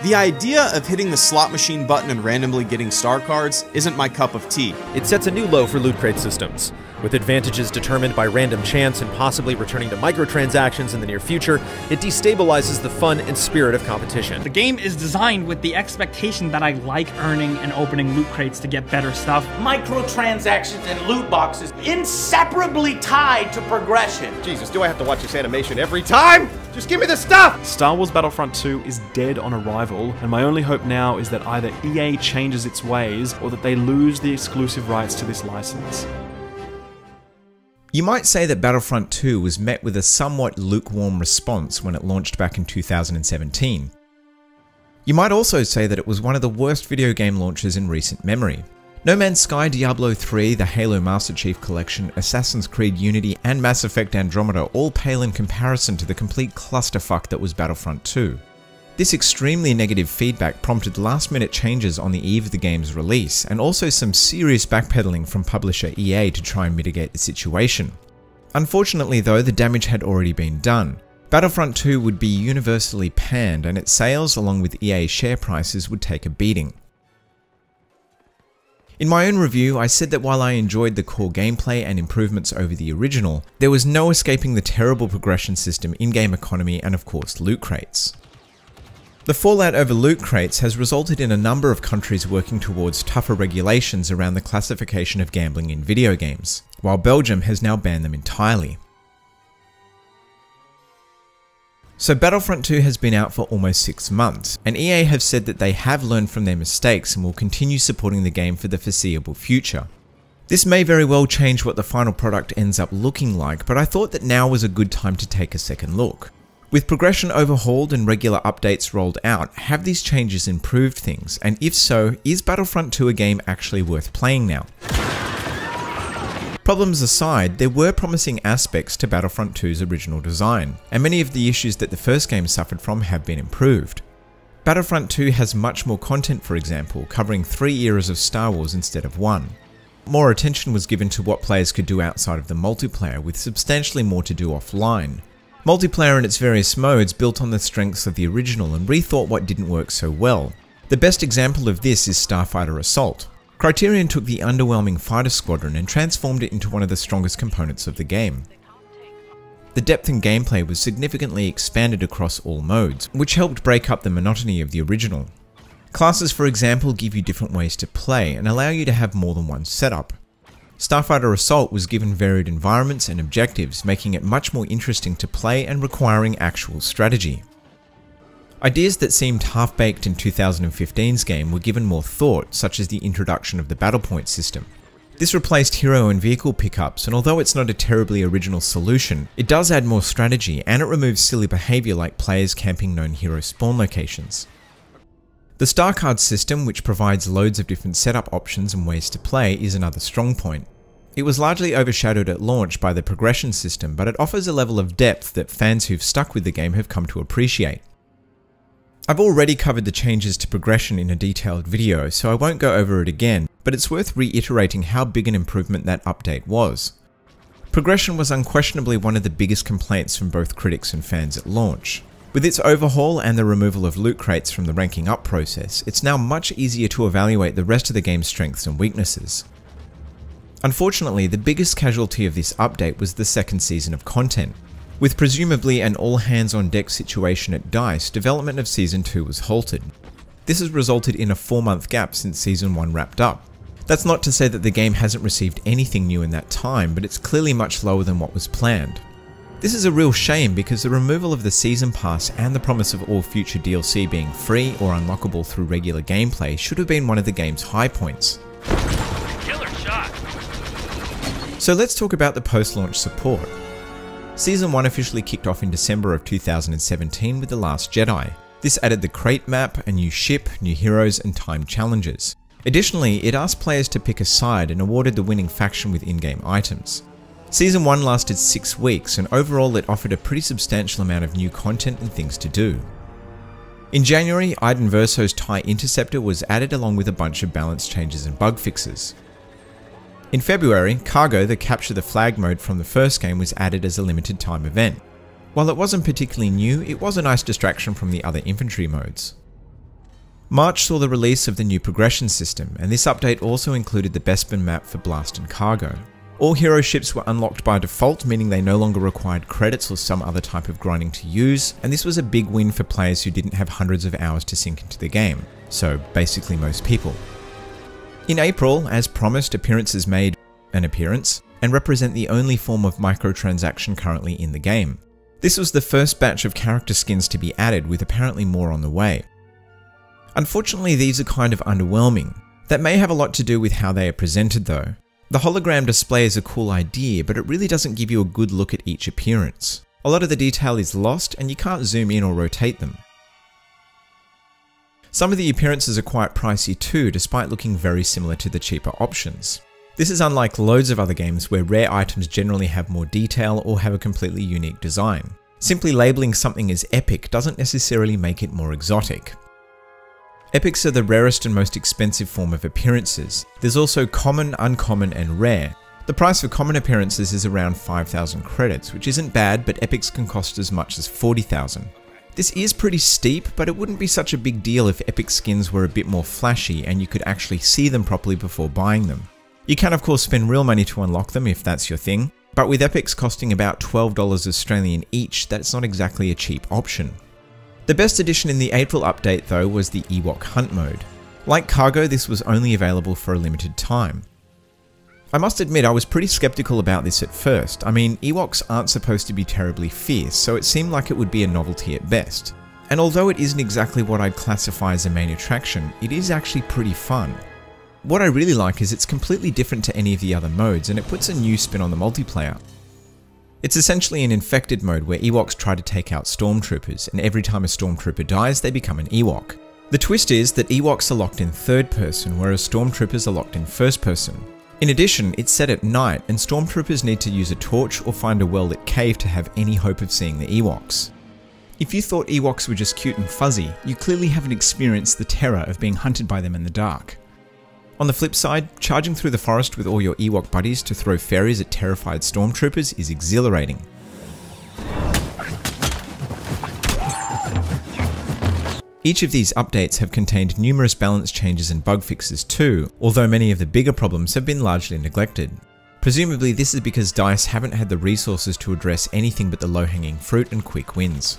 The idea of hitting the slot machine button and randomly getting star cards isn't my cup of tea. It sets a new low for loot crate systems. With advantages determined by random chance and possibly returning to microtransactions in the near future, it destabilizes the fun and spirit of competition. The game is designed with the expectation that I like earning and opening loot crates to get better stuff. Microtransactions and loot boxes inseparably tied to progression. Jesus, do I have to watch this animation every time? Just give me the stuff! Star Wars Battlefront 2 is dead on arrival, and my only hope now is that either EA changes its ways or that they lose the exclusive rights to this license. You might say that Battlefront 2 was met with a somewhat lukewarm response when it launched back in 2017. You might also say that it was one of the worst video game launches in recent memory. No Man's Sky, Diablo 3, the Halo Master Chief Collection, Assassin's Creed Unity, and Mass Effect Andromeda all pale in comparison to the complete clusterfuck that was Battlefront 2. This extremely negative feedback prompted last-minute changes on the eve of the game's release, and also some serious backpedaling from publisher EA to try and mitigate the situation. Unfortunately though, the damage had already been done. Battlefront 2 would be universally panned, and its sales, along with EA's share prices, would take a beating. In my own review, I said that while I enjoyed the core gameplay and improvements over the original, there was no escaping the terrible progression system, in-game economy, and of course loot crates. The fallout over loot crates has resulted in a number of countries working towards tougher regulations around the classification of gambling in video games, while Belgium has now banned them entirely. So Battlefront 2 has been out for almost 6 months, and EA have said that they have learned from their mistakes and will continue supporting the game for the foreseeable future. This may very well change what the final product ends up looking like, but I thought that now was a good time to take a second look. With progression overhauled and regular updates rolled out, have these changes improved things? And if so, is Battlefront 2 a game actually worth playing now? Problems aside, there were promising aspects to Battlefront 2's original design, and many of the issues that the first game suffered from have been improved. Battlefront 2 has much more content, for example, covering 3 eras of Star Wars instead of 1. More attention was given to what players could do outside of the multiplayer, with substantially more to do offline. Multiplayer in its various modes built on the strengths of the original and rethought what didn't work so well. The best example of this is Starfighter Assault. Criterion took the underwhelming fighter squadron and transformed it into one of the strongest components of the game. The depth in gameplay was significantly expanded across all modes, which helped break up the monotony of the original. Classes, for example, give you different ways to play and allow you to have more than one setup. Starfighter Assault was given varied environments and objectives, making it much more interesting to play and requiring actual strategy. Ideas that seemed half-baked in 2015's game were given more thought, such as the introduction of the battle point system. This replaced hero and vehicle pickups, and although it's not a terribly original solution, it does add more strategy, and it removes silly behaviour like players camping known hero spawn locations. The star card system, which provides loads of different setup options and ways to play, is another strong point. It was largely overshadowed at launch by the progression system, but it offers a level of depth that fans who've stuck with the game have come to appreciate. I've already covered the changes to progression in a detailed video, so I won't go over it again, but it's worth reiterating how big an improvement that update was. Progression was unquestionably one of the biggest complaints from both critics and fans at launch. With its overhaul and the removal of loot crates from the ranking up process, it's now much easier to evaluate the rest of the game's strengths and weaknesses. Unfortunately, the biggest casualty of this update was the second season of content. With presumably an all-hands-on-deck situation at DICE, development of Season 2 was halted. This has resulted in a 4-month gap since Season 1 wrapped up. That's not to say that the game hasn't received anything new in that time, but it's clearly much lower than what was planned. This is a real shame because the removal of the Season Pass and the promise of all future DLC being free or unlockable through regular gameplay should have been one of the game's high points. Killer shot. So let's talk about the post-launch support. Season 1 officially kicked off in December of 2017 with The Last Jedi. This added the crate map, a new ship, new heroes, and timed challenges. Additionally, it asked players to pick a side and awarded the winning faction with in-game items. Season 1 lasted 6 weeks, and overall it offered a pretty substantial amount of new content and things to do. In January, Iden Verso's TIE Interceptor was added along with a bunch of balance changes and bug fixes. In February, Cargo, the capture the flag mode from the first game, was added as a limited time event. While it wasn't particularly new, it was a nice distraction from the other infantry modes. March saw the release of the new progression system, and this update also included the Bespin map for Blast and Cargo. All hero ships were unlocked by default, meaning they no longer required credits or some other type of grinding to use, and this was a big win for players who didn't have hundreds of hours to sink into the game, so basically most people. In April, as promised, appearances made an appearance, and represent the only form of microtransaction currently in the game. This was the first batch of character skins to be added, with apparently more on the way. Unfortunately, these are kind of underwhelming. That may have a lot to do with how they are presented though. The hologram display is a cool idea, but it really doesn't give you a good look at each appearance. A lot of the detail is lost, and you can't zoom in or rotate them. Some of the appearances are quite pricey too, despite looking very similar to the cheaper options. This is unlike loads of other games where rare items generally have more detail or have a completely unique design. Simply labeling something as epic doesn't necessarily make it more exotic. Epics are the rarest and most expensive form of appearances. There's also common, uncommon, and rare. The price for common appearances is around 5,000 credits, which isn't bad, but epics can cost as much as 40,000. This is pretty steep, but it wouldn't be such a big deal if epic skins were a bit more flashy and you could actually see them properly before buying them. You can of course spend real money to unlock them if that's your thing, but with epics costing about $12 Australian each, that's not exactly a cheap option. The best addition in the April update though was the Ewok Hunt mode. Like Cargo, this was only available for a limited time. I must admit I was pretty skeptical about this at first. I mean, Ewoks aren't supposed to be terribly fierce, so it seemed like it would be a novelty at best. And although it isn't exactly what I'd classify as a main attraction, it is actually pretty fun. What I really like is it's completely different to any of the other modes, and it puts a new spin on the multiplayer. It's essentially an infected mode where Ewoks try to take out stormtroopers, and every time a stormtrooper dies, they become an Ewok. The twist is that Ewoks are locked in third person, whereas stormtroopers are locked in first person. In addition, it's set at night, and stormtroopers need to use a torch or find a well-lit cave to have any hope of seeing the Ewoks. If you thought Ewoks were just cute and fuzzy, you clearly haven't experienced the terror of being hunted by them in the dark. On the flip side, charging through the forest with all your Ewok buddies to throw fairies at terrified stormtroopers is exhilarating. Each of these updates have contained numerous balance changes and bug fixes too, although many of the bigger problems have been largely neglected. Presumably this is because DICE haven't had the resources to address anything but the low-hanging fruit and quick wins.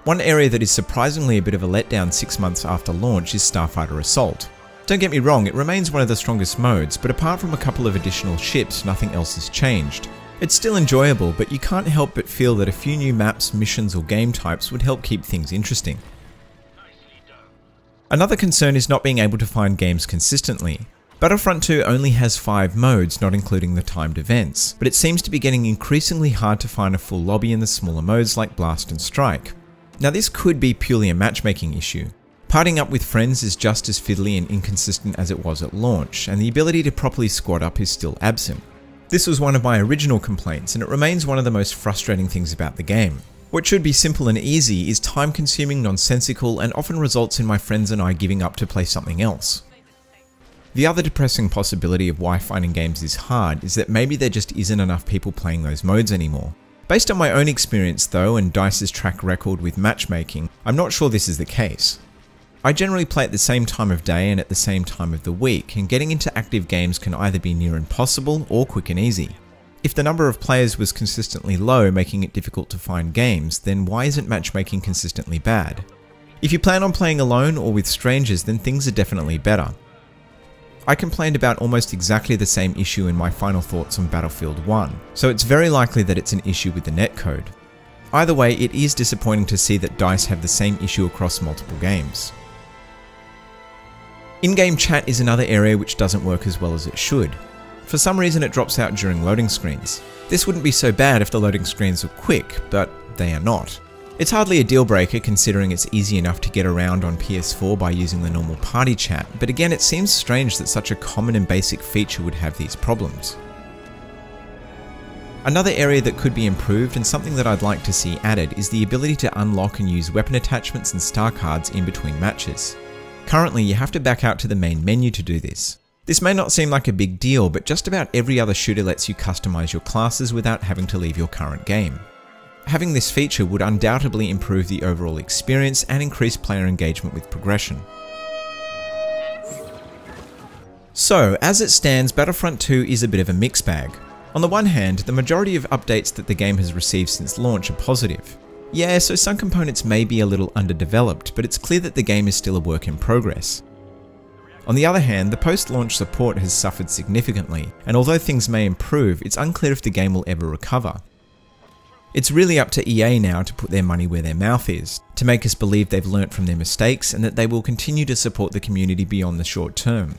One area that is surprisingly a bit of a letdown 6 months after launch is Starfighter Assault. Don't get me wrong, it remains one of the strongest modes, but apart from a couple of additional ships, nothing else has changed. It's still enjoyable, but you can't help but feel that a few new maps, missions, or game types would help keep things interesting. Another concern is not being able to find games consistently. Battlefront 2 only has 5 modes, not including the timed events, but it seems to be getting increasingly hard to find a full lobby in the smaller modes like Blast and Strike. Now this could be purely a matchmaking issue. Partying up with friends is just as fiddly and inconsistent as it was at launch, and the ability to properly squad up is still absent. This was one of my original complaints, and it remains one of the most frustrating things about the game. What should be simple and easy is time-consuming, nonsensical, and often results in my friends and I giving up to play something else. The other depressing possibility of why finding games is hard is that maybe there just isn't enough people playing those modes anymore. Based on my own experience though, and DICE's track record with matchmaking, I'm not sure this is the case. I generally play at the same time of day and at the same time of the week, and getting into active games can either be near impossible or quick and easy. If the number of players was consistently low, making it difficult to find games, then why isn't matchmaking consistently bad? If you plan on playing alone or with strangers, then things are definitely better. I complained about almost exactly the same issue in my final thoughts on Battlefield 1, so it's very likely that it's an issue with the netcode. Either way, it is disappointing to see that DICE have the same issue across multiple games. In-game chat is another area which doesn't work as well as it should. For some reason it drops out during loading screens. This wouldn't be so bad if the loading screens were quick, but they are not. It's hardly a deal breaker considering it's easy enough to get around on PS4 by using the normal party chat, but again it seems strange that such a common and basic feature would have these problems. Another area that could be improved and something that I'd like to see added is the ability to unlock and use weapon attachments and star cards in between matches. Currently you have to back out to the main menu to do this. This may not seem like a big deal, but just about every other shooter lets you customize your classes without having to leave your current game. Having this feature would undoubtedly improve the overall experience and increase player engagement with progression. So, as it stands, Battlefront 2 is a bit of a mixed bag. On the one hand, the majority of updates that the game has received since launch are positive. Yeah, so some components may be a little underdeveloped, but it's clear that the game is still a work in progress. On the other hand, the post-launch support has suffered significantly, and although things may improve, it's unclear if the game will ever recover. It's really up to EA now to put their money where their mouth is, to make us believe they've learnt from their mistakes and that they will continue to support the community beyond the short term.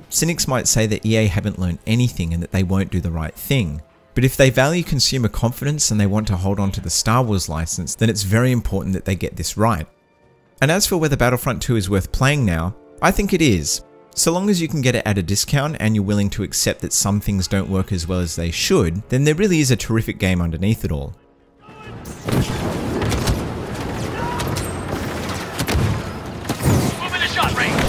Cynics might say that EA haven't learned anything and that they won't do the right thing, but if they value consumer confidence and they want to hold on to the Star Wars license, then it's very important that they get this right. And as for whether Battlefront 2 is worth playing now, I think it is. So long as you can get it at a discount and you're willing to accept that some things don't work as well as they should, then there really is a terrific game underneath it all. Move into shot range.